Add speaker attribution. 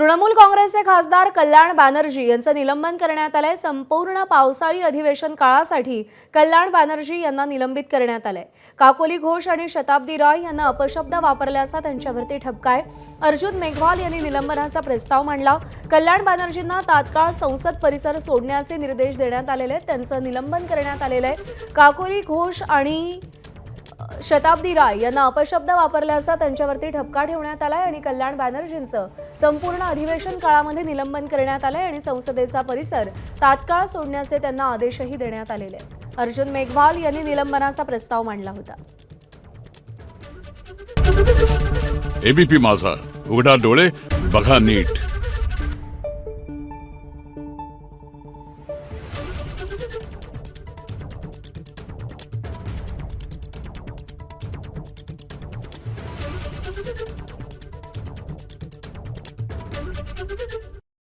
Speaker 1: तृणमूल काँग्रेसचे खासदार कल्याण बॅनर्जी यांचं निलंबन करण्यात आलंय। संपूर्ण पावसाळी अधिवेशन काळासाठी कल्याण बॅनर्जी यांना निलंबित करण्यात आलंय। काकोली घोष आणि शताब्दी रॉय यांना अपशब्द वापरल्याचा त्यांच्यावरती ठपका आहे। अर्जुन मेघवाल यांनी निलंबनाचा प्रस्ताव मांडला। कल्याण बॅनर्जींना तात्काळ संसद परिसर सोडण्याचे निर्देश देण्यात आलेले आहेत। त्यांचं निलंबन करण्यात आलेलं आहे। काकोली घोष आणि शताब्दी राय यांना अपशब्द वापरल्याचा त्यांच्यावरती ठपका ठेवण्यात आलाय आणि कल्याण बॅनर्जींचं संपूर्ण अधिवेशन काळामध्ये निलंबन करण्यात आलंय आणि संसदेचा परिसर तात्काळ सोडण्याचे त्यांना आदेशही देण्यात आलेले आहेत। अर्जुन मेघवाल यांनी निलंबनाचा प्रस्ताव मांडला होता।
Speaker 2: एबीपी माझा, उघडा डोळे बघा नीट।